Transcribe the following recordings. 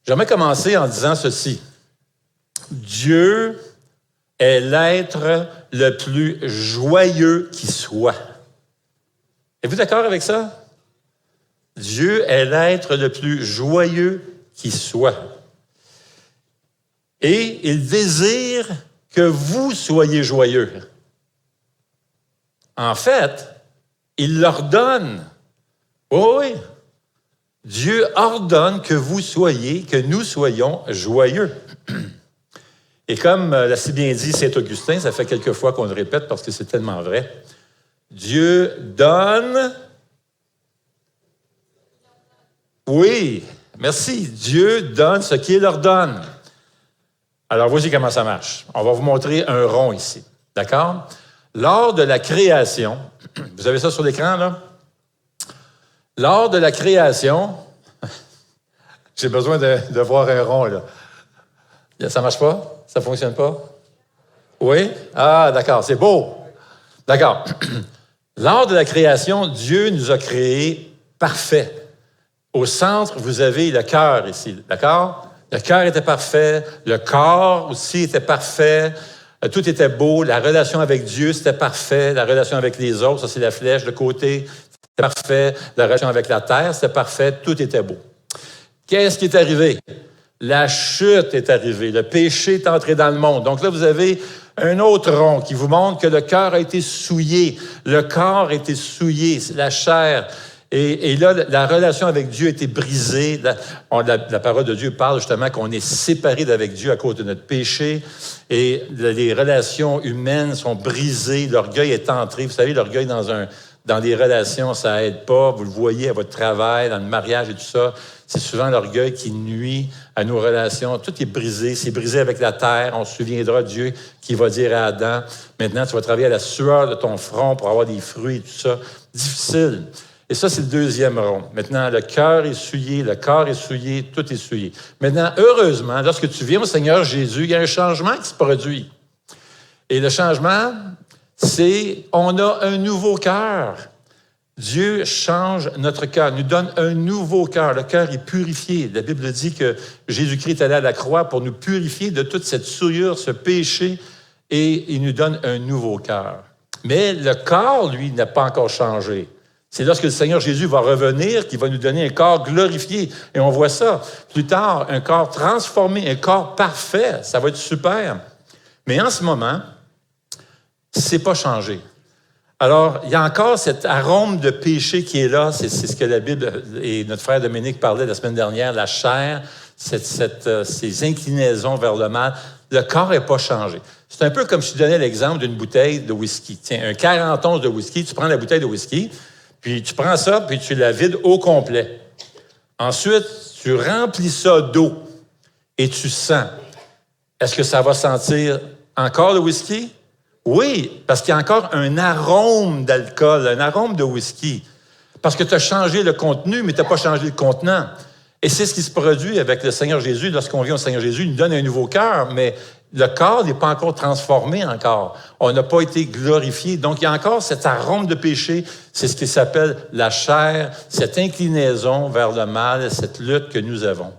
J'aimerais commencer en disant ceci. Dieu est l'être le plus joyeux qui soit. Êtes-vous d'accord avec ça? Dieu est l'être le plus joyeux qui soit. Et il désire que vous soyez joyeux. En fait, il l'ordonne. Oui. Dieu ordonne que nous soyons joyeux. Et comme l'a si bien dit Saint-Augustin, ça fait quelques fois qu'on le répète parce que c'est tellement vrai, Dieu donne... Oui, merci. Dieu donne ce qu'il ordonne. Alors, voici comment ça marche. On va vous montrer un rond ici. D'accord? Lors de la création, vous avez ça sur l'écran, là? Lors de la création, j'ai besoin de voir un rond, là. Ça marche pas? Ça fonctionne pas? Oui? Ah, d'accord, c'est beau. D'accord. Lors de la création, Dieu nous a créés parfaits. Au centre, vous avez le cœur ici, d'accord? Le cœur était parfait, le corps aussi était parfait, tout était beau, la relation avec Dieu, c'était parfait, la relation avec les autres, ça c'est la flèche de côté, c'était parfait, la relation avec la terre, c'était parfait, tout était beau. Qu'est-ce qui est arrivé? La chute est arrivée, le péché est entré dans le monde. Donc là, vous avez un autre rond qui vous montre que le cœur a été souillé, le corps a été souillé, la chair. Et là, la relation avec Dieu a été brisée. La parole de Dieu parle justement qu'on est séparé d'avec Dieu à cause de notre péché. Et les relations humaines sont brisées. L'orgueil est entré. Vous savez, l'orgueil dans les relations, ça aide pas. Vous le voyez à votre travail, dans le mariage et tout ça. C'est souvent l'orgueil qui nuit à nos relations. Tout est brisé. C'est brisé avec la terre. On se souviendra de Dieu qui va dire à Adam, maintenant, tu vas travailler à la sueur de ton front pour avoir des fruits et tout ça. Difficile. Et ça, c'est le deuxième rond. Maintenant, le cœur est souillé, le corps est souillé, tout est souillé. Maintenant, heureusement, lorsque tu viens au Seigneur Jésus, il y a un changement qui se produit. Et le changement, c'est on a un nouveau cœur. Dieu change notre cœur, nous donne un nouveau cœur. Le cœur est purifié. La Bible dit que Jésus-Christ est allé à la croix pour nous purifier de toute cette souillure, ce péché, et il nous donne un nouveau cœur. Mais le corps, lui, n'a pas encore changé. C'est lorsque le Seigneur Jésus va revenir qu'il va nous donner un corps glorifié. Et on voit ça plus tard, un corps transformé, un corps parfait. Ça va être super. Mais en ce moment, c'est pas changé. Alors, il y a encore cet arôme de péché qui est là. C'est ce que la Bible et notre frère Dominique parlait la semaine dernière, la chair, ces inclinaisons vers le mal. Le corps n'est pas changé. C'est un peu comme si je donnais l'exemple d'une bouteille de whisky. Tiens, un 40 onces de whisky, tu prends la bouteille de whisky, puis tu prends ça, puis tu la vides au complet. Ensuite, tu remplis ça d'eau et tu sens. Est-ce que ça va sentir encore le whisky? Oui, parce qu'il y a encore un arôme d'alcool, un arôme de whisky. Parce que tu as changé le contenu, mais tu n'as pas changé le contenant. Et c'est ce qui se produit avec le Seigneur Jésus. Lorsqu'on vient au Seigneur Jésus, il nous donne un nouveau cœur, mais le corps n'est pas encore transformé encore. On n'a pas été glorifié. Donc, il y a encore cet arôme de péché. C'est ce qui s'appelle la chair, cette inclinaison vers le mal, cette lutte que nous avons.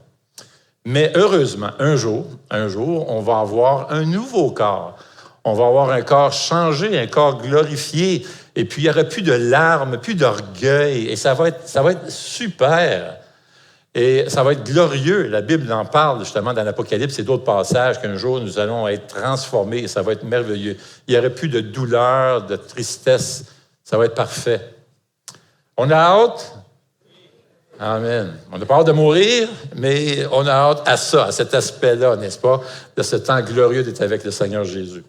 Mais heureusement, un jour, on va avoir un nouveau corps. On va avoir un corps changé, un corps glorifié. Et puis, il n'y aura plus de larmes, plus d'orgueil. Et ça va être super. Et ça va être glorieux. La Bible en parle justement dans l'Apocalypse et d'autres passages qu'un jour nous allons être transformés et ça va être merveilleux. Il n'y aurait plus de douleur, de tristesse. Ça va être parfait. On a hâte? Amen. On n'a pas hâte de mourir, mais on a hâte à ça, à cet aspect-là, n'est-ce pas, de ce temps glorieux d'être avec le Seigneur Jésus.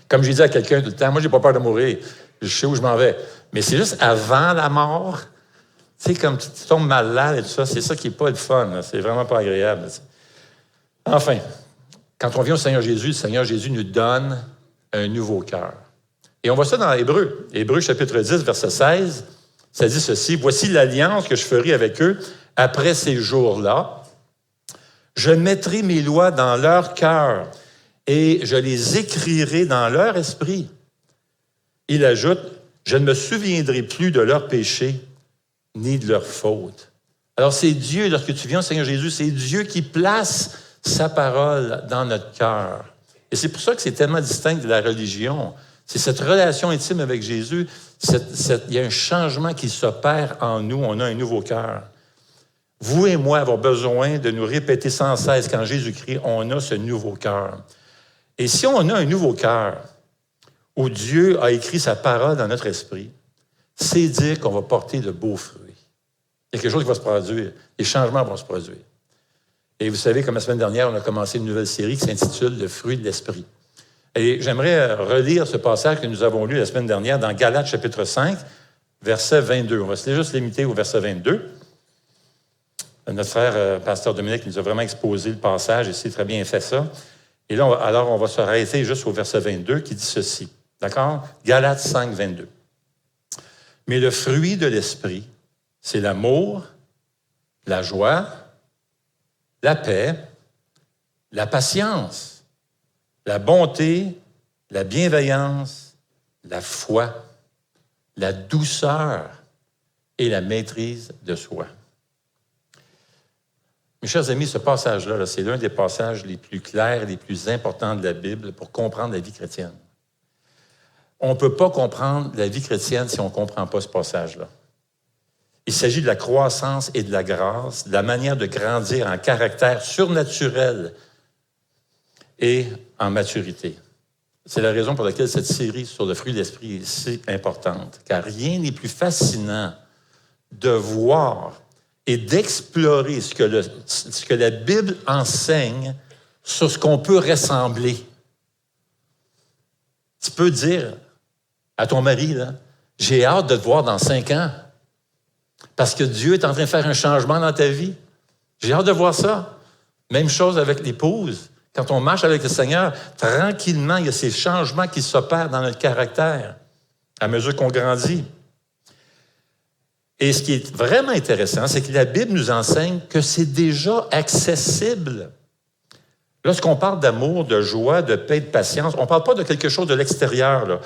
Comme je dis à quelqu'un tout le temps, moi, j'ai pas peur de mourir. Je sais où je m'en vais. Mais c'est juste avant la mort. Tu sais, comme tu tombes malade et tout ça, c'est ça qui n'est pas le fun. Là. C'est vraiment pas agréable. Enfin, quand on vient au Seigneur Jésus, le Seigneur Jésus nous donne un nouveau cœur. Et on voit ça dans Hébreux. Hébreux, chapitre 10, verset 16, ça dit ceci. « Voici l'alliance que je ferai avec eux après ces jours-là. Je mettrai mes lois dans leur cœur et je les écrirai dans leur esprit. » Il ajoute, « Je ne me souviendrai plus de leurs péchés ni de leurs fautes. » Alors, c'est Dieu, lorsque tu viens au Seigneur Jésus, c'est Dieu qui place sa parole dans notre cœur. Et c'est pour ça que c'est tellement distinct de la religion. C'est cette relation intime avec Jésus, il y a un changement qui s'opère en nous, on a un nouveau cœur. Vous et moi avons besoin de nous répéter sans cesse qu'en Jésus-Christ, on a ce nouveau cœur. Et si on a un nouveau cœur, où Dieu a écrit sa parole dans notre esprit, c'est dire qu'on va porter de beaux fruits. Il y a quelque chose qui va se produire. Les changements vont se produire. Et vous savez, comme la semaine dernière, on a commencé une nouvelle série qui s'intitule « Le fruit de l'esprit ». Et j'aimerais relire ce passage que nous avons lu la semaine dernière dans Galates chapitre 5, verset 22. On va juste limiter au verset 22. Notre frère, pasteur Dominique, nous a vraiment exposé le passage et c'est très bien fait ça. Et là, on va se arrêter juste au verset 22 qui dit ceci. D'accord? Galates 5, 22. « Mais le fruit de l'esprit, c'est l'amour, la joie, la paix, la patience, la bonté, la bienveillance, la foi, la douceur et la maîtrise de soi. » Mes chers amis, ce passage-là, c'est l'un des passages les plus clairs, les plus importants de la Bible pour comprendre la vie chrétienne. On ne peut pas comprendre la vie chrétienne si on ne comprend pas ce passage-là. Il s'agit de la croissance et de la grâce, de la manière de grandir en caractère surnaturel et en maturité. C'est la raison pour laquelle cette série sur le fruit de l'esprit est si importante, car rien n'est plus fascinant de voir et d'explorer ce que la Bible enseigne sur ce qu'on peut ressembler. Tu peux dire à ton mari, là, j'ai hâte de te voir dans 5 ans parce que Dieu est en train de faire un changement dans ta vie. J'ai hâte de voir ça. Même chose avec l'épouse. Quand on marche avec le Seigneur, tranquillement, il y a ces changements qui s'opèrent dans notre caractère à mesure qu'on grandit. Et ce qui est vraiment intéressant, c'est que la Bible nous enseigne que c'est déjà accessible. Lorsqu'on parle d'amour, de joie, de paix, de patience, on ne parle pas de quelque chose de l'extérieur, là.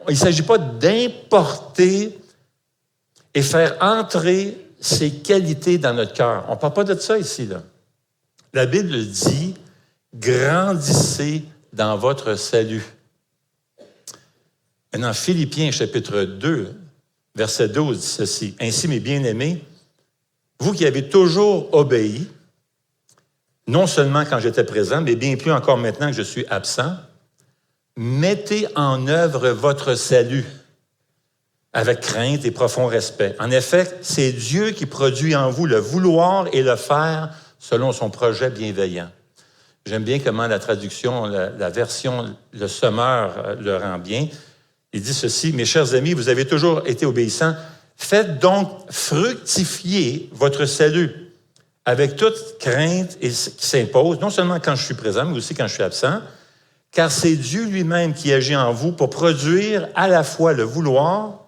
Il ne s'agit pas d'importer et faire entrer ces qualités dans notre cœur. On ne parle pas de ça ici, là. La Bible dit « Grandissez dans votre salut ». Maintenant, Philippiens chapitre 2, verset 12 dit ceci. « Ainsi, mes bien-aimés, vous qui avez toujours obéi, non seulement quand j'étais présent, mais bien plus encore maintenant que je suis absent, mettez en œuvre votre salut avec crainte et profond respect. En effet, c'est Dieu qui produit en vous le vouloir et le faire selon son projet bienveillant. » J'aime bien comment la traduction, la version Le Sommeur le rend bien. Il dit ceci, « Mes chers amis, vous avez toujours été obéissants. Faites donc fructifier votre salut avec toute crainte qui s'impose, non seulement quand je suis présent, mais aussi quand je suis absent, car c'est Dieu lui-même qui agit en vous pour produire à la fois le vouloir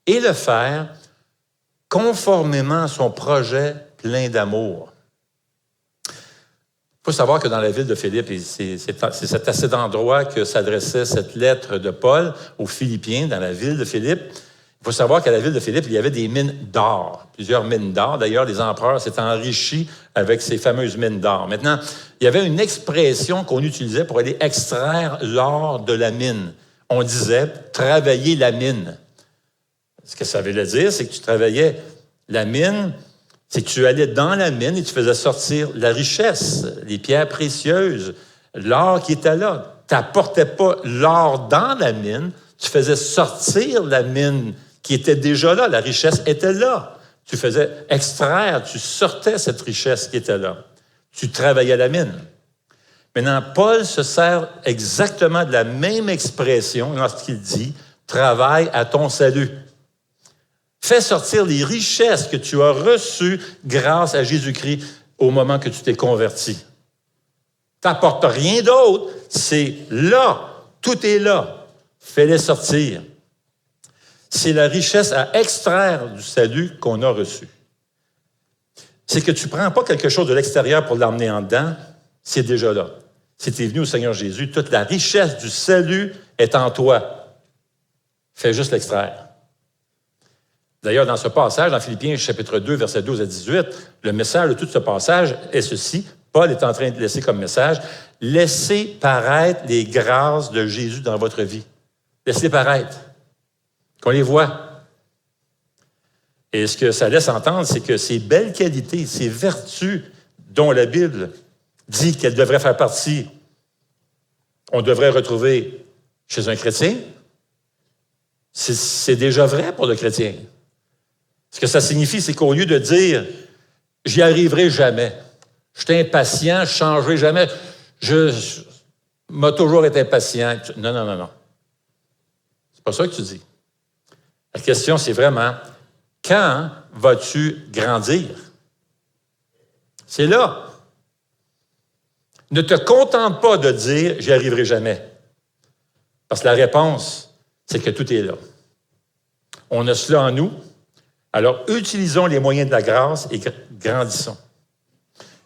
et le faire conformément à son projet plein d'amour. » Il faut savoir que dans la ville de Philippe, et c'est à cet endroit que s'adressait cette lettre de Paul aux Philippiens, dans la ville de Philippe. Il faut savoir qu'à la ville de Philippe, il y avait des mines d'or, plusieurs mines d'or. D'ailleurs, les empereurs s'étaient enrichis avec ces fameuses mines d'or. Maintenant, il y avait une expression qu'on utilisait pour aller extraire l'or de la mine. On disait « travailler la mine ». Ce que ça voulait dire, c'est que tu travaillais la mine, c'est que tu allais dans la mine et tu faisais sortir la richesse, les pierres précieuses, l'or qui était là. Tu n'apportais pas l'or dans la mine, tu faisais sortir la mine qui était déjà là. La richesse était là. Tu faisais extraire, tu sortais cette richesse qui était là. Tu travaillais la mine. Maintenant, Paul se sert exactement de la même expression lorsqu'il dit « travaille à ton salut ». Fais sortir les richesses que tu as reçues grâce à Jésus-Christ au moment que tu t'es converti. Tu n'apportes rien d'autre, c'est là, tout est là. Fais-les sortir. C'est la richesse à extraire du salut qu'on a reçu. C'est que tu ne prends pas quelque chose de l'extérieur pour l'emmener en dedans, c'est déjà là. Si tu es venu au Seigneur Jésus, toute la richesse du salut est en toi. Fais juste l'extraire. D'ailleurs, dans ce passage, dans Philippiens chapitre 2, versets 12 à 18, le message de tout ce passage est ceci. Paul est en train de laisser comme message, « Laissez paraître les grâces de Jésus dans votre vie. » Laissez-les paraître, qu'on les voit. Et ce que ça laisse entendre, c'est que ces belles qualités, ces vertus dont la Bible dit qu'elles devraient faire partie, on devrait retrouver chez un chrétien, c'est déjà vrai pour le chrétien. Ce que ça signifie, c'est qu'au lieu de dire « j'y arriverai jamais », je suis impatient, je ne changerai jamais, je m'a toujours été impatient. Non, non, non, non. C'est pas ça que tu dis. La question, c'est vraiment, quand vas-tu grandir? C'est là. Ne te contente pas de dire « j'y arriverai jamais ». Parce que la réponse, c'est que tout est là. On a cela en nous. Alors, utilisons les moyens de la grâce et grandissons.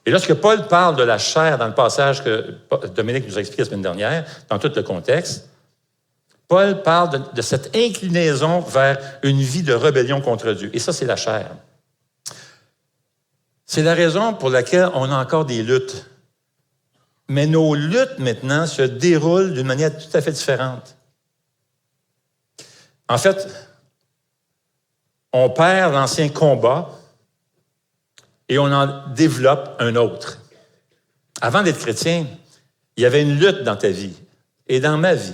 Et lorsque Paul parle de la chair dans le passage que Dominique nous a expliqué la semaine dernière, dans tout le contexte, Paul parle de cette inclinaison vers une vie de rébellion contre Dieu. Et ça, c'est la chair. C'est la raison pour laquelle on a encore des luttes. Mais nos luttes, maintenant, se déroulent d'une manière tout à fait différente. En fait, on perd l'ancien combat et on en développe un autre. Avant d'être chrétien, il y avait une lutte dans ta vie et dans ma vie.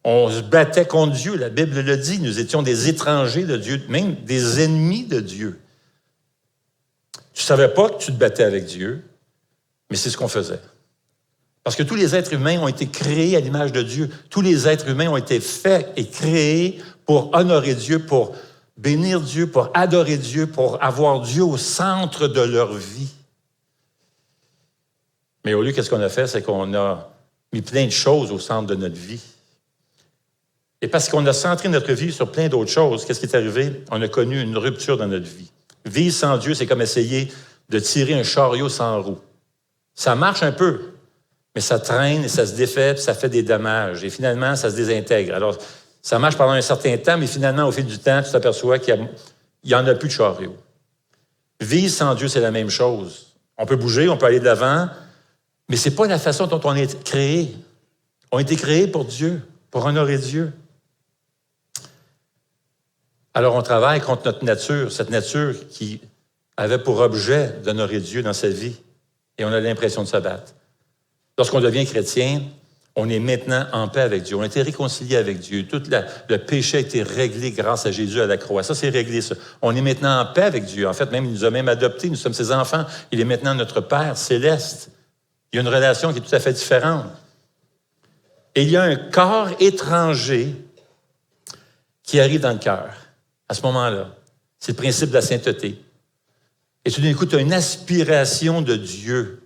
On se battait contre Dieu, la Bible le dit, nous étions des étrangers de Dieu, même des ennemis de Dieu. Tu ne savais pas que tu te battais avec Dieu, mais c'est ce qu'on faisait. Parce que tous les êtres humains ont été créés à l'image de Dieu. Tous les êtres humains ont été faits et créés pour honorer Dieu, pour bénir Dieu, pour adorer Dieu, pour avoir Dieu au centre de leur vie. Mais au lieu, qu'est-ce qu'on a fait? C'est qu'on a mis plein de choses au centre de notre vie. Et parce qu'on a centré notre vie sur plein d'autres choses, qu'est-ce qui est arrivé? On a connu une rupture dans notre vie. Vivre sans Dieu, c'est comme essayer de tirer un chariot sans roue. Ça marche un peu, mais ça traîne et ça se défait, puis ça fait des dommages. Et finalement, ça se désintègre. Alors, ça marche pendant un certain temps, mais finalement, au fil du temps, tu t'aperçois qu'il n'y en a plus de chariot. Vivre sans Dieu, c'est la même chose. On peut bouger, on peut aller de l'avant, mais ce n'est pas la façon dont on est créé. On a été créés pour Dieu, pour honorer Dieu. Alors, on travaille contre notre nature, cette nature qui avait pour objet d'honorer Dieu dans sa vie, et on a l'impression de se battre. Lorsqu'on devient chrétien, on est maintenant en paix avec Dieu. On a été réconcilié avec Dieu. Tout le péché a été réglé grâce à Jésus à la croix. Ça, c'est réglé, ça. On est maintenant en paix avec Dieu. En fait, même, il nous a même adoptés. Nous sommes ses enfants. Il est maintenant notre Père céleste. Il y a une relation qui est tout à fait différente. Et il y a un corps étranger qui arrive dans le cœur. À ce moment-là, c'est le principe de la sainteté. Et tout d'un coup, tu as une aspiration de Dieu.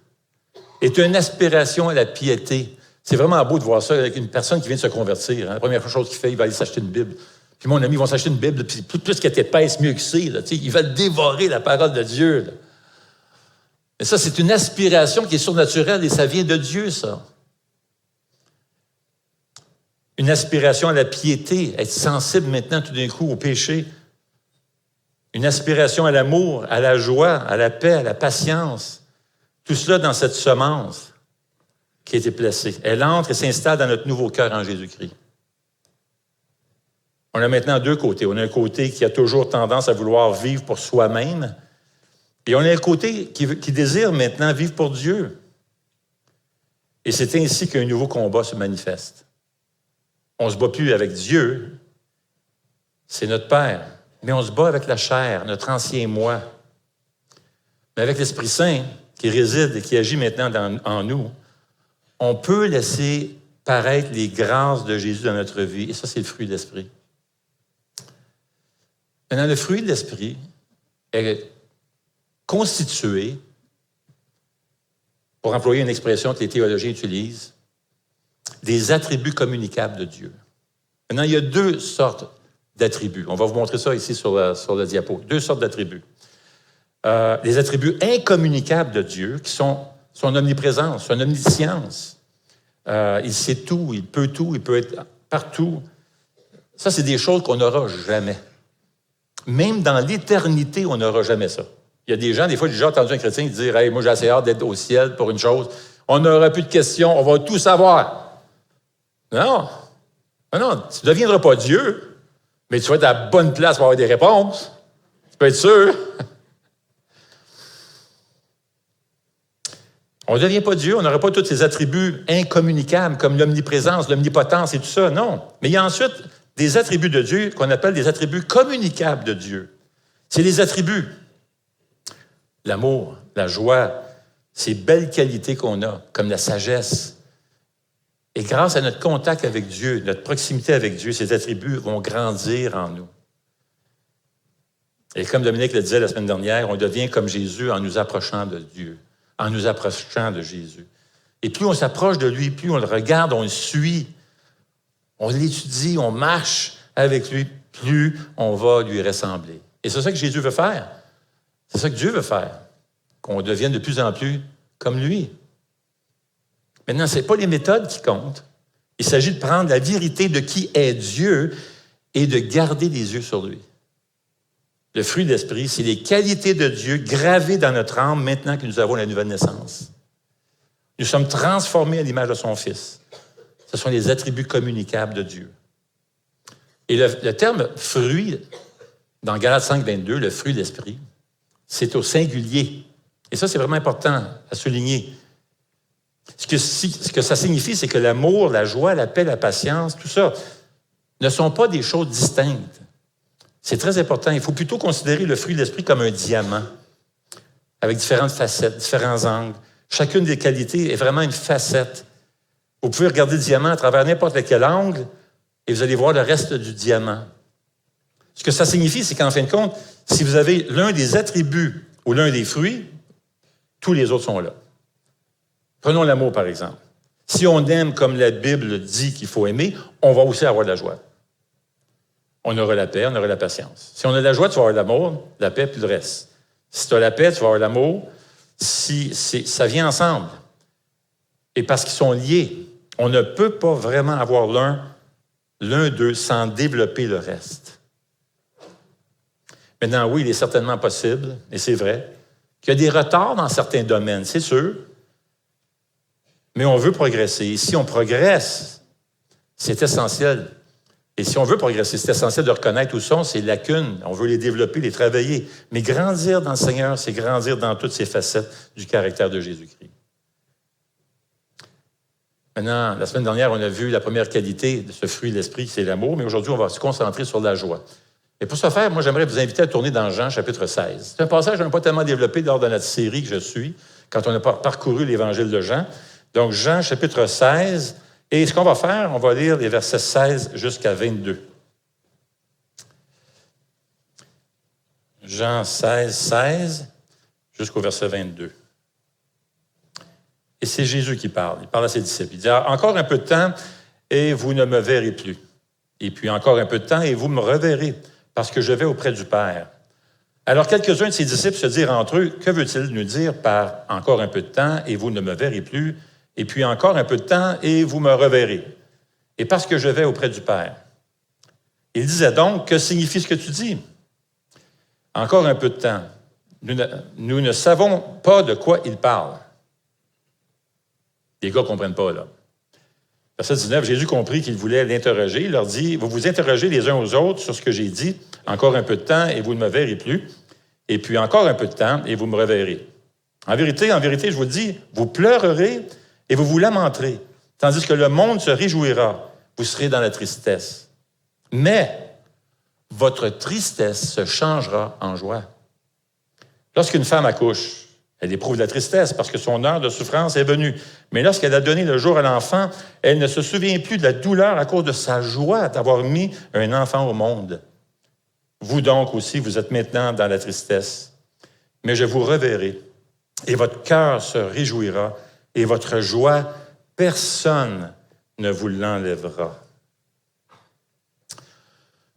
Et tu as une aspiration à la piété. C'est vraiment beau de voir ça avec une personne qui vient de se convertir. Hein. La première chose qu'il fait, il va aller s'acheter une Bible. Puis mon ami, ils vont s'acheter une Bible, puis plus qu'elle est épaisse, mieux que c'est. Là, il va dévorer la parole de Dieu. Là. Mais ça, c'est une aspiration qui est surnaturelle et ça vient de Dieu, ça. Une aspiration à la piété, être sensible maintenant tout d'un coup au péché. Une aspiration à l'amour, à la joie, à la paix, à la patience. Tout cela dans cette semence qui a été placée. Elle entre et s'installe dans notre nouveau cœur en Jésus-Christ. On a maintenant deux côtés. On a un côté qui a toujours tendance à vouloir vivre pour soi-même et on a un côté qui désire maintenant vivre pour Dieu. Et c'est ainsi qu'un nouveau combat se manifeste. On ne se bat plus avec Dieu, c'est notre Père, mais on se bat avec la chair, notre ancien moi. Mais avec l'Esprit Saint qui réside et qui agit maintenant en nous, on peut laisser paraître les grâces de Jésus dans notre vie. Et ça, c'est le fruit de l'Esprit. Maintenant, le fruit de l'Esprit est constitué, pour employer une expression que les théologiens utilisent, des attributs communicables de Dieu. Maintenant, il y a deux sortes d'attributs. On va vous montrer ça ici sur le diapo. Deux sortes d'attributs. Les attributs incommunicables de Dieu, qui sont son omniprésence, son omniscience. Il sait tout, il peut être partout. Ça, c'est des choses qu'on n'aura jamais. même dans l'éternité, on n'aura jamais ça. Il y a des gens, des fois, j'ai déjà entendu un chrétien dire « Hey, moi, j'ai assez hâte d'être au ciel pour une chose. On n'aura plus de questions, on va tout savoir. » Non. Non, tu ne deviendras pas Dieu, mais tu vas être à la bonne place pour avoir des réponses. Tu peux être sûr. On ne devient pas Dieu, on n'aura pas tous ces attributs incommunicables comme l'omniprésence, l'omnipotence et tout ça, non. Mais il y a ensuite des attributs de Dieu qu'on appelle des attributs communicables de Dieu. C'est les attributs. L'amour, la joie, ces belles qualités qu'on a, comme la sagesse. Et grâce à notre contact avec Dieu, notre proximité avec Dieu, ces attributs vont grandir en nous. Et comme Dominique le disait la semaine dernière, on devient comme Jésus en nous approchant de Dieu, en nous approchant de Jésus. Et plus on s'approche de lui, plus on le regarde, on le suit, on l'étudie, on marche avec lui, plus on va lui ressembler. Et c'est ça que Jésus veut faire. C'est ça que Dieu veut faire, qu'on devienne de plus en plus comme lui. Maintenant, ce n'est pas les méthodes qui comptent. Il s'agit de prendre la vérité de qui est Dieu et de garder les yeux sur lui. Le fruit de l'Esprit, c'est les qualités de Dieu gravées dans notre âme maintenant que nous avons la nouvelle naissance. Nous sommes transformés à l'image de son Fils. Ce sont les attributs communicables de Dieu. Et le terme « fruit », dans Galates 5, 22, le fruit de l'Esprit, c'est au singulier. Et ça, c'est vraiment important à souligner. Ce que ça signifie, c'est que l'amour, la joie, la paix, la patience, tout ça, ne sont pas des choses distinctes. C'est très important. Il faut plutôt considérer le fruit de l'Esprit comme un diamant, avec différentes facettes, différents angles. Chacune des qualités est vraiment une facette. Vous pouvez regarder le diamant à travers n'importe quel angle et vous allez voir le reste du diamant. Ce que ça signifie, c'est qu'en fin de compte, si vous avez l'un des attributs ou l'un des fruits, tous les autres sont là. Prenons l'amour, par exemple. Si on aime comme la Bible dit qu'il faut aimer, on va aussi avoir de la joie. On aura la paix, on aura la patience. Si on a de la joie, tu vas avoir l'amour, la paix, puis le reste. Si tu as la paix, tu vas avoir l'amour. Ça vient ensemble. Et parce qu'ils sont liés, on ne peut pas vraiment avoir l'un d'eux sans développer le reste. Maintenant, oui, il est certainement possible, et c'est vrai, qu'il y a des retards dans certains domaines, c'est sûr, mais on veut progresser. Et si on progresse, c'est essentiel. Et si on veut progresser, c'est essentiel de reconnaître où sont ces lacunes. On veut les développer, les travailler. Mais grandir dans le Seigneur, c'est grandir dans toutes ces facettes du caractère de Jésus-Christ. Maintenant, la semaine dernière, on a vu la première qualité de ce fruit de l'Esprit, c'est l'amour, mais aujourd'hui, on va se concentrer sur la joie. Et pour ce faire, moi, j'aimerais vous inviter à tourner dans Jean, chapitre 16. C'est un passage qu'on n'a pas tellement développé lors de notre série que je suis, quand on a parcouru l'Évangile de Jean. Donc, Jean, chapitre 16, et ce qu'on va faire, on va lire les versets 16 jusqu'à 22. Jean 16, 16, jusqu'au verset 22. Et c'est Jésus qui parle. Il parle à ses disciples. Il dit « Encore un peu de temps, et vous ne me verrez plus. Et puis encore un peu de temps, et vous me reverrez, parce que je vais auprès du Père. » Alors quelques-uns de ses disciples se dirent entre eux, « Que veut-il nous dire par « encore un peu de temps, et vous ne me verrez plus » et puis encore un peu de temps, et vous me reverrez. Et parce que je vais auprès du Père. » Il disait donc, « Que signifie ce que tu dis? Encore un peu de temps. Nous ne savons pas de quoi il parle. » Les gars ne comprennent pas, là. Verset 19, Jésus comprit qu'il voulait l'interroger. Il leur dit, « Vous vous interrogez les uns aux autres sur ce que j'ai dit. Encore un peu de temps, et vous ne me verrez plus. Et puis encore un peu de temps, et vous me reverrez. En vérité, je vous le dis, vous pleurerez et vous vous lamenterez, tandis que le monde se réjouira. Vous serez dans la tristesse. Mais votre tristesse se changera en joie. Lorsqu'une femme accouche, elle éprouve de la tristesse parce que son heure de souffrance est venue. Mais lorsqu'elle a donné le jour à l'enfant, elle ne se souvient plus de la douleur à cause de sa joie d'avoir mis un enfant au monde. Vous donc aussi, vous êtes maintenant dans la tristesse. Mais je vous reverrai, et votre cœur se réjouira, et votre joie, personne ne vous l'enlèvera. »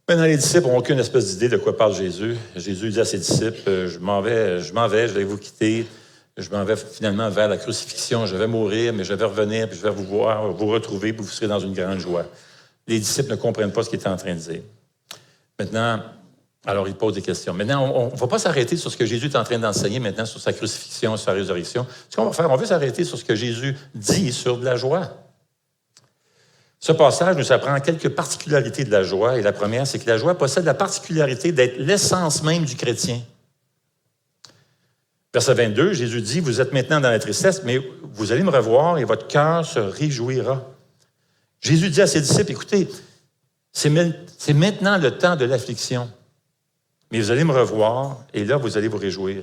Maintenant, les disciples n'ont aucune espèce d'idée de quoi parle Jésus. Jésus dit à ses disciples, je m'en vais, je vais vous quitter, je m'en vais finalement vers la crucifixion, je vais mourir, mais je vais revenir, puis je vais vous voir, vous retrouver, puis vous serez dans une grande joie. Les disciples ne comprennent pas ce qu'il est en train de dire. Maintenant, Alors, il pose des questions. Maintenant, on ne va pas s'arrêter sur ce que Jésus est en train d'enseigner maintenant sur sa crucifixion, sur sa résurrection. Ce qu'on va faire, on veut s'arrêter sur ce que Jésus dit sur de la joie. Ce passage nous apprend quelques particularités de la joie. Et la première, c'est que la joie possède la particularité d'être l'essence même du chrétien. Verset 22, Jésus dit, « Vous êtes maintenant dans la tristesse, mais vous allez me revoir et votre cœur se réjouira. » Jésus dit à ses disciples, « Écoutez, c'est maintenant le temps de l'affliction. Mais vous allez me revoir et là, vous allez vous réjouir. »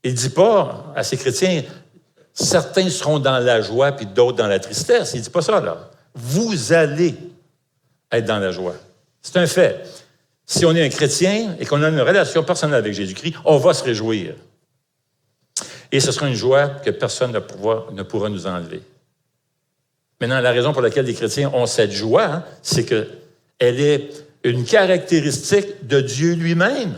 Il ne dit pas à ses chrétiens, « Certains seront dans la joie puis d'autres dans la tristesse. » Il ne dit pas ça, là. Vous allez être dans la joie. C'est un fait. Si on est un chrétien et qu'on a une relation personnelle avec Jésus-Christ, on va se réjouir. Et ce sera une joie que personne ne pourra nous enlever. Maintenant, la raison pour laquelle les chrétiens ont cette joie, c'est qu'elle est une caractéristique de Dieu lui-même.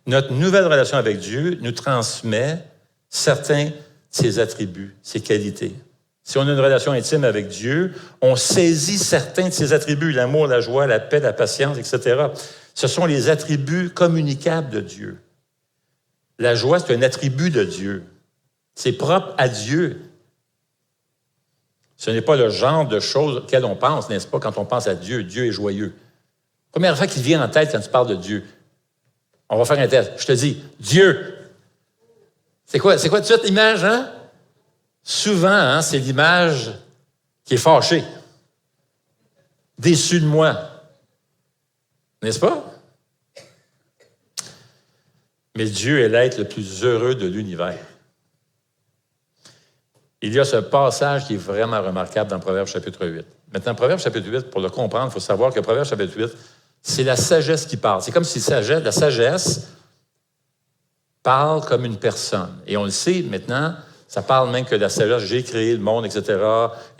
Notre nouvelle relation avec Dieu nous transmet certains de ses attributs, ses qualités. Si on a une relation intime avec Dieu, on saisit certains de ses attributs, l'amour, la joie, la paix, la patience, etc. Ce sont les attributs communicables de Dieu. La joie, c'est un attribut de Dieu. C'est propre à Dieu. Ce n'est pas le genre de choses auxquelles on pense, n'est-ce pas, quand on pense à Dieu. Dieu est joyeux. Première fois qu'il vient en tête quand tu parles de Dieu. On va faire un test. Je te dis, Dieu. C'est quoi tout de suite l'image, hein? Souvent, c'est l'image qui est fâchée. Déçu de moi. N'est-ce pas? Mais Dieu est l'être le plus heureux de l'univers. Il y a ce passage qui est vraiment remarquable dans Proverbe chapitre 8. Maintenant, Proverbe chapitre 8, pour le comprendre, il faut savoir que Proverbe chapitre 8, c'est la sagesse qui parle. C'est comme si la sagesse parle comme une personne. Et on le sait maintenant, ça parle même que la sagesse, j'ai créé le monde, etc.,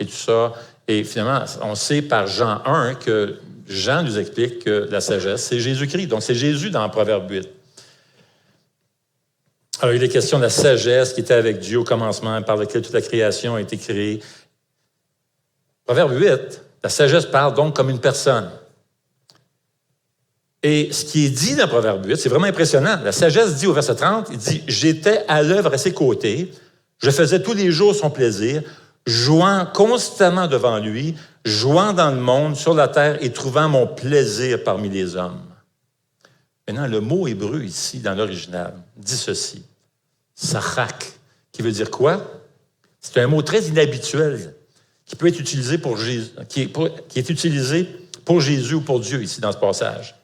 et tout ça. Et finalement, on sait par Jean 1 que Jean nous explique que la sagesse, c'est Jésus-Christ. Donc, c'est Jésus dans Proverbe 8. Alors, il est question de la sagesse qui était avec Dieu au commencement, par laquelle toute la création a été créée. Proverbe 8, la sagesse parle donc comme une personne. Et ce qui est dit dans Proverbe 8, c'est vraiment impressionnant. La sagesse dit au verset 30, il dit « J'étais à l'œuvre à ses côtés, je faisais tous les jours son plaisir, jouant constamment devant lui, jouant dans le monde, sur la terre et trouvant mon plaisir parmi les hommes. » Maintenant, le mot hébreu ici, dans l'original, dit ceci. Sachak, qui veut dire quoi? C'est un mot très inhabituel qui peut être utilisé pour Jésus, qui est utilisé pour Jésus ou pour Dieu ici dans ce passage.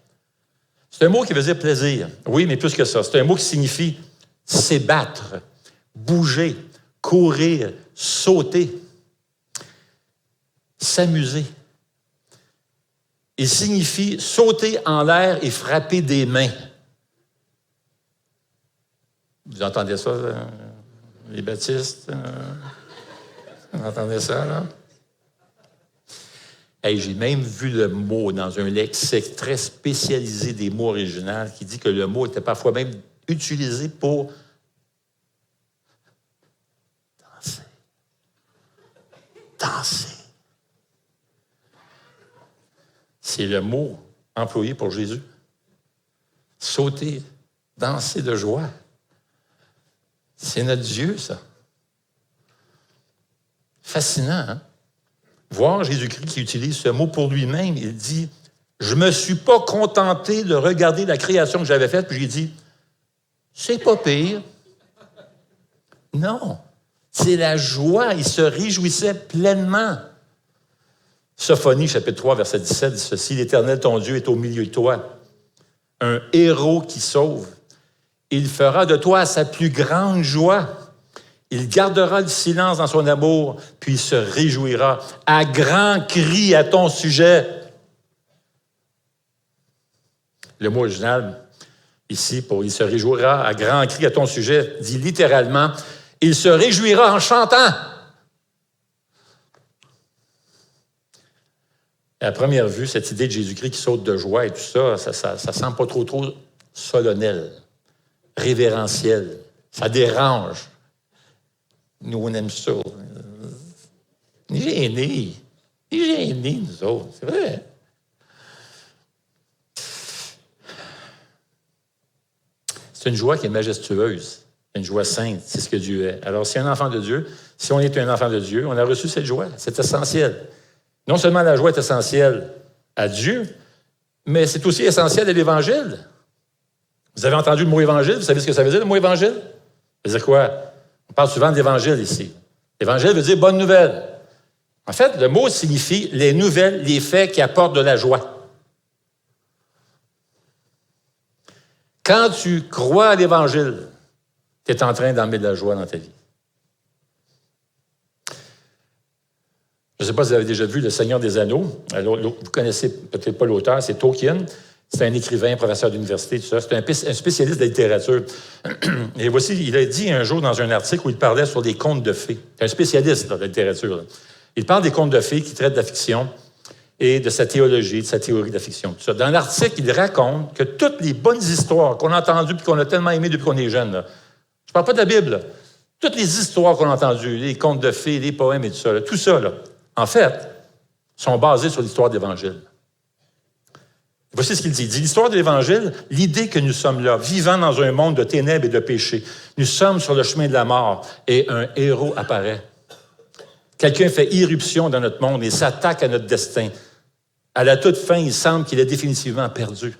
C'est un mot qui veut dire plaisir. Oui, mais plus que ça. C'est un mot qui signifie s'ébattre, bouger, courir, sauter, s'amuser. Il signifie sauter en l'air et frapper des mains. Vous entendez ça, les baptistes? Vous entendez ça, là? Hey, j'ai même vu le mot dans un lexique très spécialisé des mots originaux qui dit que le mot était parfois même utilisé pour danser. Danser. C'est le mot employé pour Jésus. Sauter, danser de joie. C'est notre Dieu, ça. Fascinant, hein? Voir Jésus-Christ qui utilise ce mot pour lui-même, il dit « Je ne me suis pas contenté de regarder la création que j'avais faite, puis j'ai dit « C'est pas pire. » Non, c'est la joie, il se réjouissait pleinement. Sophonie, chapitre 3, verset 17, dit ceci, « L'Éternel, ton Dieu, est au milieu de toi, un héros qui sauve. Il fera de toi sa plus grande joie. Il gardera le silence dans son amour, puis il se réjouira à grands cris à ton sujet. » Le mot original, ici, pour « il se réjouira à grands cris à ton sujet », dit littéralement « il se réjouira en chantant ». À première vue, cette idée de Jésus-Christ qui saute de joie et tout ça, ça semble pas trop solennel, révérentiel. Ça dérange. Nous, on aime ça. On est gênés. On est gênés, nous autres. C'est vrai. C'est une joie qui est majestueuse, une joie sainte, c'est ce que Dieu est. Alors, si un enfant de Dieu, si on est un enfant de Dieu, on a reçu cette joie, c'est essentiel. Non seulement la joie est essentielle à Dieu, mais c'est aussi essentiel à l'Évangile. Vous avez entendu le mot Évangile, vous savez ce que ça veut dire, le mot Évangile? Ça veut dire quoi? On parle souvent d'Évangile ici. L'Évangile veut dire bonne nouvelle. En fait, le mot signifie les nouvelles, les faits qui apportent de la joie. Quand tu crois à l'Évangile, tu es en train d'emmener de la joie dans ta vie. Je ne sais pas si vous avez déjà vu Le Seigneur des Anneaux. Alors, vous connaissez peut-être pas l'auteur, c'est Tolkien. C'est un écrivain, professeur d'université, tout ça. C'est un spécialiste de la littérature. Et voici, il a dit un jour dans un article où il parlait sur des contes de fées. C'est un spécialiste de la littérature. Là. Il parle des contes de fées qui traitent de la fiction et de sa théologie, de sa théorie de la fiction. Tout ça. Dans l'article, il raconte que toutes les bonnes histoires qu'on a entendues et qu'on a tellement aimées depuis qu'on est jeune, là, je ne parle pas de la Bible, là, toutes les histoires qu'on a entendues, les contes de fées, les poèmes et tout ça, là, en fait, sont basés sur l'histoire de l'Évangile. Voici ce qu'il dit. Il dit, l'histoire de l'Évangile, l'idée que nous sommes là, vivant dans un monde de ténèbres et de péché. Nous sommes sur le chemin de la mort et un héros apparaît. Quelqu'un fait irruption dans notre monde et s'attaque à notre destin. À la toute fin, il semble qu'il est définitivement perdu.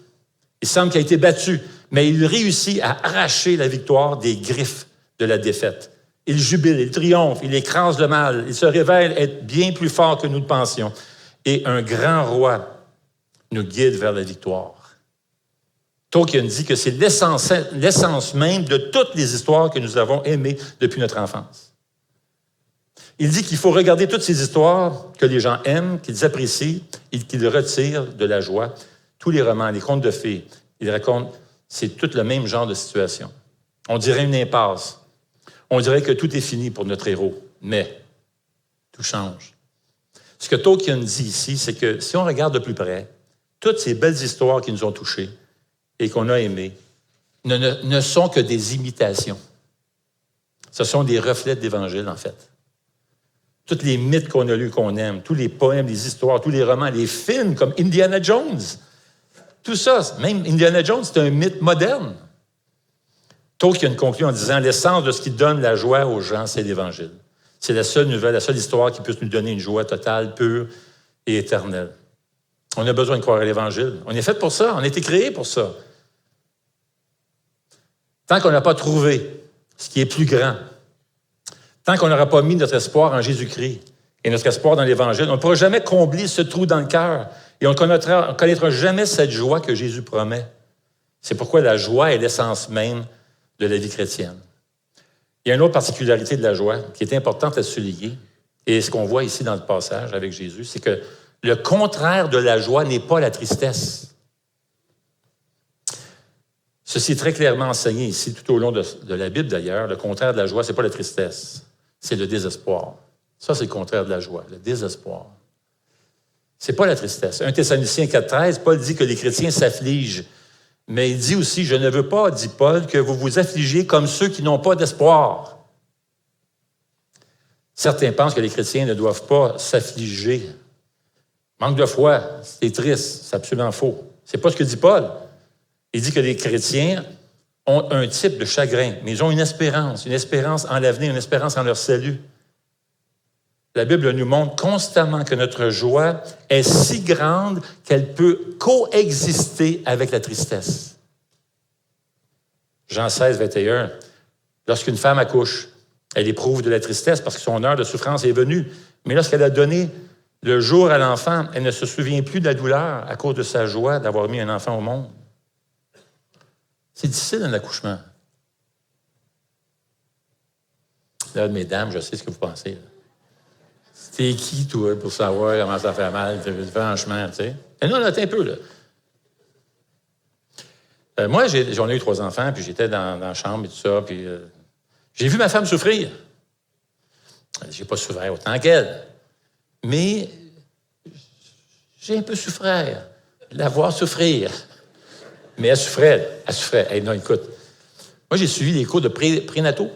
Il semble qu'il a été battu, mais il réussit à arracher la victoire des griffes de la défaite. Il jubile, il triomphe, il écrase le mal. Il se révèle être bien plus fort que nous le pensions. Et un grand roi nous guide vers la victoire. Tolkien dit que c'est l'essence même de toutes les histoires que nous avons aimées depuis notre enfance. Il dit qu'il faut regarder toutes ces histoires que les gens aiment, qu'ils apprécient et qu'ils retirent de la joie. Tous les romans, les contes de fées, ils racontent, c'est tout le même genre de situation. On dirait une impasse. On dirait que tout est fini pour notre héros, mais tout change. Ce que Tolkien dit ici, c'est que si on regarde de plus près, toutes ces belles histoires qui nous ont touchés et qu'on a aimées ne sont que des imitations. Ce sont des reflets de l'Évangile, en fait. Tous les mythes qu'on a lus, qu'on aime, tous les poèmes, les histoires, tous les romans, les films comme Indiana Jones, tout ça, même Indiana Jones, c'est un mythe moderne. Tolkien conclut en disant « L'essence de ce qui donne la joie aux gens, c'est l'Évangile. C'est la seule nouvelle, la seule histoire qui peut nous donner une joie totale, pure et éternelle. » On a besoin de croire à l'Évangile. On est fait pour ça. On a été créé pour ça. Tant qu'on n'a pas trouvé ce qui est plus grand, tant qu'on n'aura pas mis notre espoir en Jésus-Christ et notre espoir dans l'Évangile, on ne pourra jamais combler ce trou dans le cœur et on ne connaîtra jamais cette joie que Jésus promet. C'est pourquoi la joie est l'essence même de la vie chrétienne. Il y a une autre particularité de la joie qui est importante à souligner, et ce qu'on voit ici dans le passage avec Jésus, c'est que le contraire de la joie n'est pas la tristesse. Ceci est très clairement enseigné ici, tout au long de la Bible d'ailleurs. Le contraire de la joie, ce n'est pas la tristesse, c'est le désespoir. Ça, c'est le contraire de la joie, le désespoir. Ce n'est pas la tristesse. 1 Thessaloniciens 4,13, Paul dit que les chrétiens s'affligent. Mais il dit aussi, je ne veux pas, dit Paul, que vous vous affligiez comme ceux qui n'ont pas d'espoir. Certains pensent que les chrétiens ne doivent pas s'affliger. Manque de foi, c'est triste, c'est absolument faux. C'est pas ce que dit Paul. Il dit que les chrétiens ont un type de chagrin, mais ils ont une espérance en l'avenir, une espérance en leur salut. La Bible nous montre constamment que notre joie est si grande qu'elle peut coexister avec la tristesse. Jean 16, 21, lorsqu'une femme accouche, elle éprouve de la tristesse parce que son heure de souffrance est venue. Mais lorsqu'elle a donné le jour à l'enfant, elle ne se souvient plus de la douleur à cause de sa joie d'avoir mis un enfant au monde. C'est difficile un accouchement. Là, mesdames, je sais ce que vous pensez. T'es qui, toi, pour savoir comment ça fait mal? Franchement, tu sais. Et non, là, t'es un peu, là. Moi, j'en ai eu 3 enfants, puis j'étais dans la chambre et tout ça, puis j'ai vu ma femme souffrir. J'ai pas souffert autant qu'elle. Mais j'ai un peu souffert. La voir souffrir. Mais elle souffrait. Hey, non, écoute. Moi, j'ai suivi des cours de prénataux.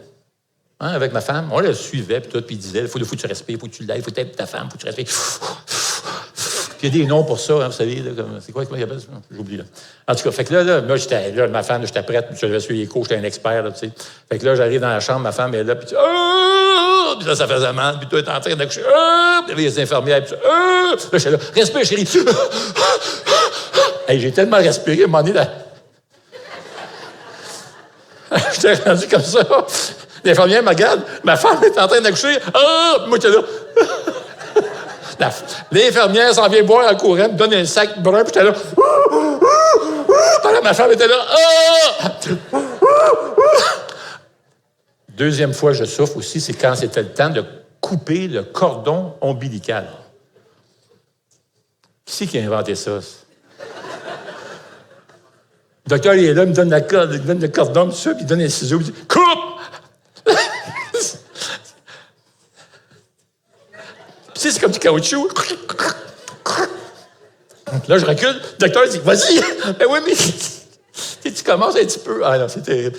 Hein, avec ma femme, on la suivait, puis il disait, il faut que tu respires, il faut que tu l'aides, il faut que tu aides ta femme, il faut que tu respires. Puis Il y a des noms pour ça, hein, vous savez. Là, c'est quoi ils appellent ça? J'oublie. Là. En tout cas, fait que là j'étais là, ma femme, j'étais prête, je devais suivre les cours, j'étais un expert. Là, tu sais. Fait que là, j'arrive dans la chambre, ma femme est là, puis puis là, ça faisait mal, puis toi, t'es en train d'accoucher. Puis il y a les infirmières, puis là, j'étais là, respire, chérie. Hey, j'ai tellement respiré, à un moment donné, là. J'étais rendu comme ça. L'infirmière me regarde, ma femme est en train d'accoucher. Moi, j'étais là. L'infirmière s'en vient boire en courant, me donne un sac brun, puis j'étais là. Ma femme était là. Deuxième fois, je souffre aussi, c'est quand c'était le temps de couper le cordon ombilical. Qui c'est qui a inventé ça? Le docteur, il est là, il me donne la corde, il me donne le cordon, tout ça, puis il donne un ciseau, puis il dit « Coupe! » Puis c'est comme du caoutchouc. Là, je recule, le docteur dit « Vas-y! » Ben oui, mais tu commences un petit peu. Ah non, c'est terrible.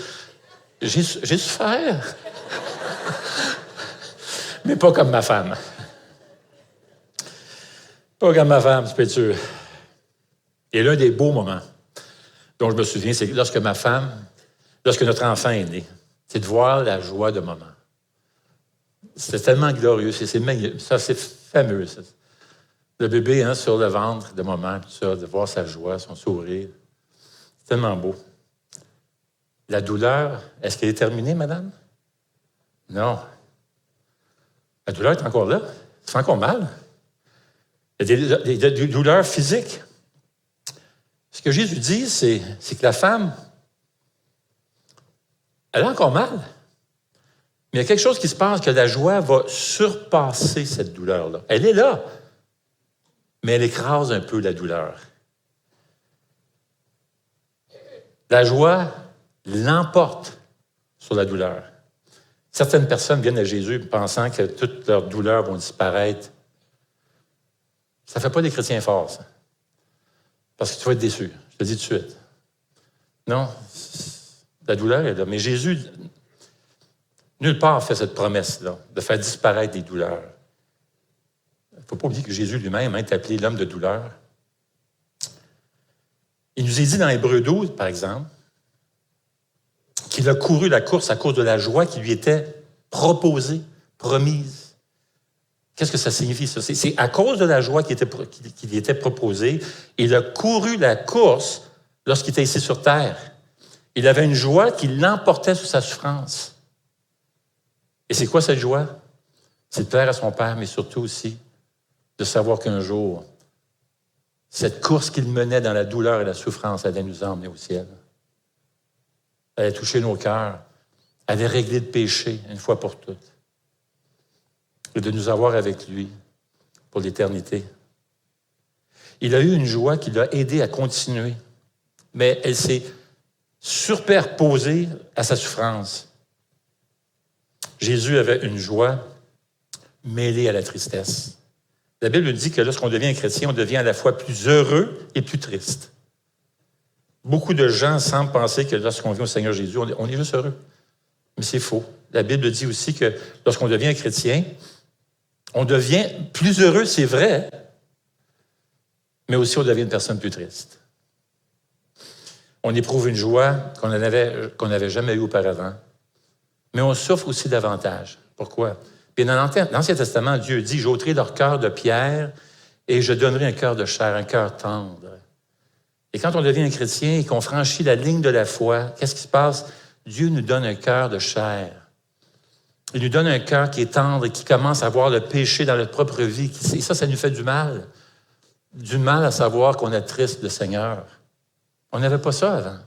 J'ai souffert. Mais pas comme ma femme. Pas comme ma femme, tu peux être sûr. Et l'un des beaux moments dont je me souviens, c'est lorsque notre enfant est né, c'est de voir la joie de maman. C'était tellement glorieux, c'est magnifique, ça, c'est fameux, ça. Le bébé hein, sur le ventre de maman, tout ça, de voir sa joie, son sourire. C'est tellement beau. La douleur, est-ce qu'elle est terminée, madame? Non. La douleur est encore là. Ça fait encore mal. Il y a des douleurs physiques. Ce que Jésus dit, c'est que la femme, elle a encore mal. Mais il y a quelque chose qui se passe, que la joie va surpasser cette douleur-là. Elle est là, mais elle écrase un peu la douleur. La joie l'emporte sur la douleur. Certaines personnes viennent à Jésus pensant que toutes leurs douleurs vont disparaître. Ça ne fait pas des chrétiens forts, ça. Parce que tu vas être déçu. Je te le dis tout de suite. Non, la douleur est là. Mais Jésus, nulle part fait cette promesse-là, de faire disparaître des douleurs. Il ne faut pas oublier que Jésus lui-même est appelé l'homme de douleur. Il nous est dit dans Hébreux 12, par exemple, qu'il a couru la course à cause de la joie qui lui était proposée, promise. Qu'est-ce que ça signifie, ça? C'est à cause de la joie qui lui était proposée, il a couru la course lorsqu'il était ici sur terre. Il avait une joie qui l'emportait sur sa souffrance. Et c'est quoi cette joie? C'est de plaire à son Père, mais surtout aussi de savoir qu'un jour, cette course qu'il menait dans la douleur et la souffrance allait nous emmener au ciel. Elle allait toucher nos cœurs, elle allait régler le péché une fois pour toutes. Et de nous avoir avec lui pour l'éternité. Il a eu une joie qui l'a aidé à continuer, mais elle s'est superposée à sa souffrance. Jésus avait une joie mêlée à la tristesse. La Bible dit que lorsqu'on devient un chrétien, on devient à la fois plus heureux et plus triste. Beaucoup de gens semblent penser que lorsqu'on vient au Seigneur Jésus, on est juste heureux. Mais c'est faux. La Bible dit aussi que lorsqu'on devient un chrétien, on devient plus heureux, c'est vrai, mais aussi on devient une personne plus triste. On éprouve une joie qu'on n'avait jamais eue auparavant, mais on souffre aussi davantage. Pourquoi? Bien, dans l'Ancien Testament, Dieu dit « J'ôterai leur cœur de pierre et je donnerai un cœur de chair, un cœur tendre. » Et quand on devient un chrétien et qu'on franchit la ligne de la foi, qu'est-ce qui se passe? Dieu nous donne un cœur de chair. Il nous donne un cœur qui est tendre et qui commence à voir le péché dans notre propre vie. Et ça nous fait du mal. Du mal à savoir qu'on attriste le Seigneur. On n'avait pas ça avant.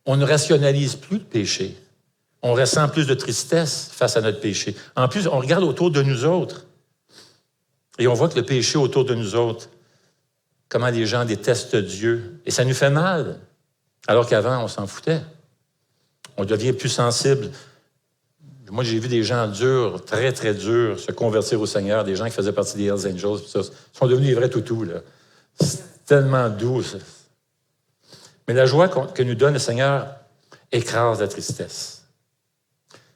On ne rationalise plus le péché. On ressent plus de tristesse face à notre péché. En plus, on regarde autour de nous autres et on voit que le péché autour de nous autres, comment les gens détestent Dieu. Et ça nous fait mal, alors qu'avant, on s'en foutait. On devient plus sensible. Moi, j'ai vu des gens durs, très, très durs, se convertir au Seigneur, des gens qui faisaient partie des Hells Angels, ça, sont devenus des vrais toutous, là. C'est tellement doux, ça. Mais la joie que nous donne le Seigneur écrase la tristesse.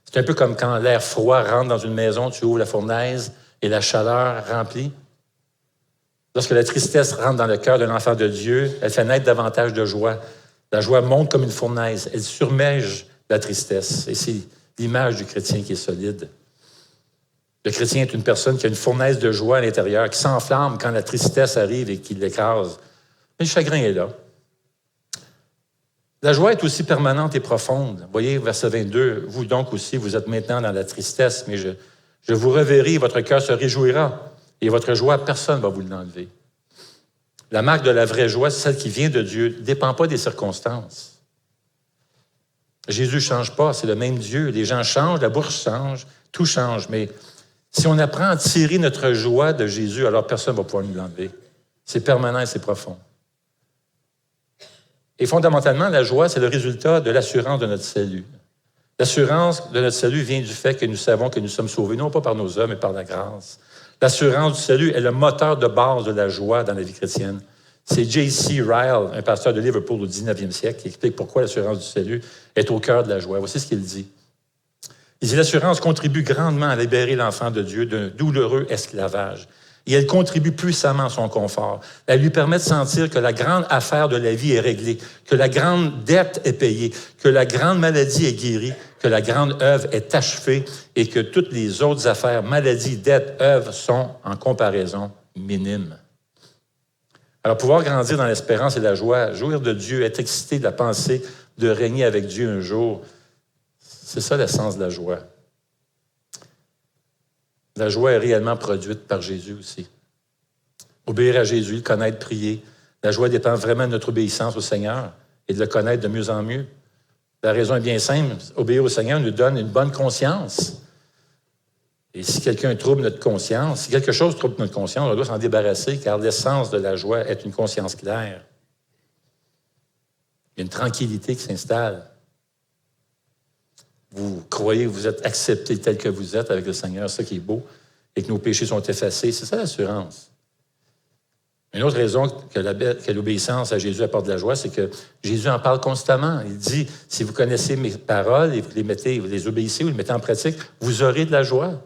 C'est un peu comme quand l'air froid rentre dans une maison, tu ouvres la fournaise et la chaleur remplit. Lorsque la tristesse rentre dans le cœur d'un enfant de Dieu, elle fait naître davantage de joie. La joie monte comme une fournaise. Elle surmerge la tristesse. Et c'est l'image du chrétien qui est solide. Le chrétien est une personne qui a une fournaise de joie à l'intérieur, qui s'enflamme quand la tristesse arrive et qui l'écrase. Mais le chagrin est là. La joie est aussi permanente et profonde. Vous voyez, verset 22, « Vous donc aussi, vous êtes maintenant dans la tristesse, mais je vous reverrai, votre cœur se réjouira, et votre joie, personne ne va vous l'enlever. » La marque de la vraie joie, c'est celle qui vient de Dieu, ne dépend pas des circonstances. Jésus ne change pas, c'est le même Dieu. Les gens changent, la bourse change, tout change, mais si on apprend à tirer notre joie de Jésus, alors personne ne va pouvoir nous l'enlever. C'est permanent et c'est profond. Et fondamentalement, la joie, c'est le résultat de l'assurance de notre salut. L'assurance de notre salut vient du fait que nous savons que nous sommes sauvés, non pas par nos œuvres, mais par la grâce. L'assurance du salut est le moteur de base de la joie dans la vie chrétienne. C'est J.C. Ryle, un pasteur de Liverpool au 19e siècle, qui explique pourquoi l'assurance du salut est au cœur de la joie. Voici ce qu'il dit. Il dit « L'assurance contribue grandement à libérer l'enfant de Dieu d'un douloureux esclavage. Et elle contribue puissamment à son confort. Elle lui permet de sentir que la grande affaire de la vie est réglée, que la grande dette est payée, que la grande maladie est guérie, que la grande œuvre est achevée et que toutes les autres affaires, maladies, dettes, œuvres, sont en comparaison minimes. » Alors, pouvoir grandir dans l'espérance et la joie, jouir de Dieu, être excité de la pensée de régner avec Dieu un jour, c'est ça l'essence de la joie. La joie est réellement produite par Jésus aussi. Obéir à Jésus, le connaître, prier. La joie dépend vraiment de notre obéissance au Seigneur et de le connaître de mieux en mieux. La raison est bien simple. Obéir au Seigneur nous donne une bonne conscience. Et si quelqu'un trouble notre conscience, si quelque chose trouble notre conscience, on doit s'en débarrasser, car l'essence de la joie est une conscience claire. Il y a une tranquillité qui s'installe. Vous croyez que vous êtes accepté tel que vous êtes avec le Seigneur, ça qui est beau, et que nos péchés sont effacés. C'est ça l'assurance. Une autre raison que l'obéissance à Jésus apporte de la joie, c'est que Jésus en parle constamment. Il dit, si vous connaissez mes paroles et vous les obéissez, vous les mettez en pratique, vous aurez de la joie.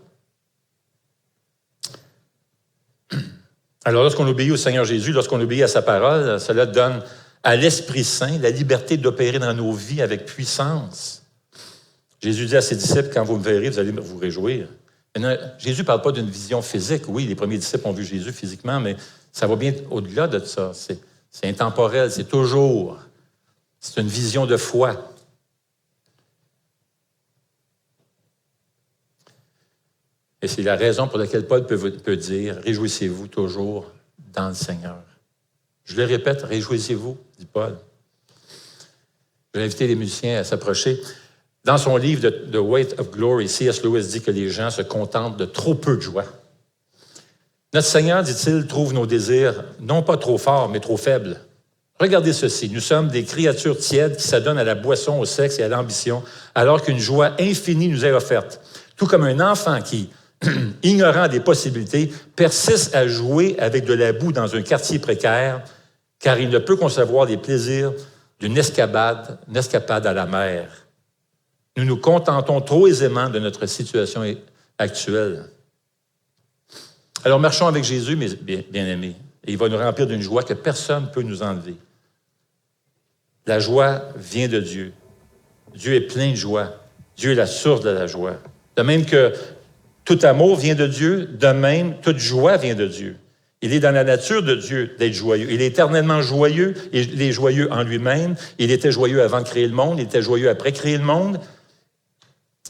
Alors, lorsqu'on obéit au Seigneur Jésus, lorsqu'on obéit à sa parole, cela donne à l'Esprit Saint la liberté d'opérer dans nos vies avec puissance. Jésus dit à ses disciples, quand vous me verrez, vous allez vous réjouir. Maintenant, Jésus ne parle pas d'une vision physique. Oui, les premiers disciples ont vu Jésus physiquement, mais ça va bien au-delà de ça. C'est intemporel, c'est toujours. C'est une vision de foi. Et c'est la raison pour laquelle Paul peut dire « Réjouissez-vous toujours dans le Seigneur ». Je le répète, « Réjouissez-vous », dit Paul. Je vais inviter les musiciens à s'approcher. Dans son livre « The Weight of Glory », C.S. Lewis dit que les gens se contentent de trop peu de joie. Notre Seigneur, dit-il, trouve nos désirs non pas trop forts, mais trop faibles. Regardez ceci, nous sommes des créatures tièdes qui s'adonnent à la boisson, au sexe et à l'ambition, alors qu'une joie infinie nous est offerte. Tout comme un enfant qui, ignorant des possibilités, persiste à jouer avec de la boue dans un quartier précaire, car il ne peut concevoir les plaisirs d'une escapade à la mer. Nous nous contentons trop aisément de notre situation actuelle. Alors, marchons avec Jésus, mes bien-aimés, et il va nous remplir d'une joie que personne ne peut nous enlever. La joie vient de Dieu. Dieu est plein de joie. Dieu est la source de la joie. De même que tout amour vient de Dieu, de même, toute joie vient de Dieu. Il est dans la nature de Dieu d'être joyeux. Il est éternellement joyeux, et il est joyeux en lui-même. Il était joyeux avant de créer le monde, il était joyeux après créer le monde.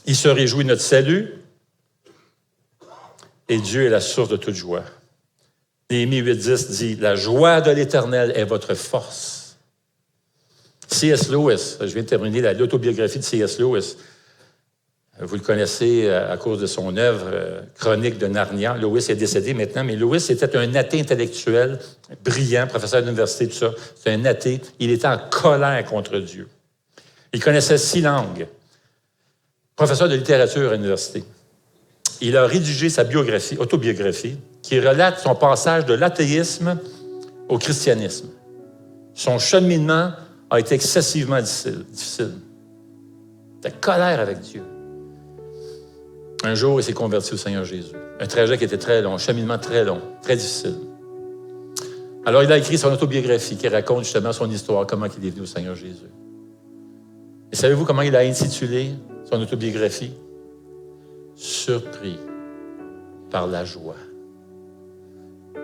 Il se réjouit de notre salut. Et Dieu est la source de toute joie. Néhémie 8:10 dit, « La joie de l'Éternel est votre force. » C.S. Lewis, je viens de terminer l'autobiographie de C.S. Lewis. Vous le connaissez à cause de son œuvre Chronique de Narnia. Lewis est décédé maintenant, mais Lewis était un athée intellectuel, brillant, professeur d'université, tout ça. C'est un athée. Il était en colère contre Dieu. Il connaissait 6 langues. Professeur de littérature à l'université. Il a rédigé sa autobiographie, qui relate son passage de l'athéisme au christianisme. Son cheminement a été excessivement difficile. De colère avec Dieu. Un jour, il s'est converti au Seigneur Jésus. Un trajet qui était très long, un cheminement très long, très difficile. Alors, il a écrit son autobiographie qui raconte justement son histoire, comment il est venu au Seigneur Jésus. Et savez-vous comment il a intitulé son autobiographie? Surpris par la joie.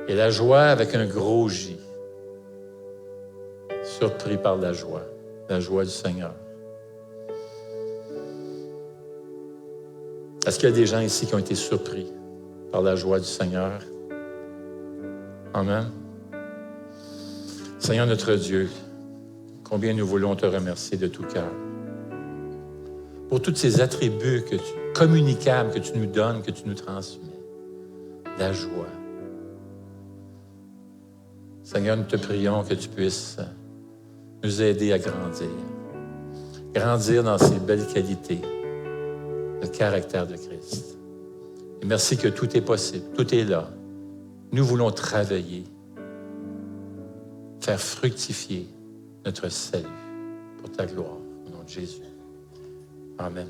Et la joie avec un gros J. Surpris par la joie du Seigneur. Est-ce qu'il y a des gens ici qui ont été surpris par la joie du Seigneur? Amen. Seigneur notre Dieu, combien nous voulons te remercier de tout cœur pour tous ces attributs communicables que tu nous donnes, que tu nous transmets. La joie. Seigneur, nous te prions que tu puisses nous aider à grandir. Grandir dans ces belles qualités, le caractère de Christ. Et merci que tout est possible, tout est là. Nous voulons travailler, faire fructifier notre salut pour ta gloire, au nom de Jésus. Amen.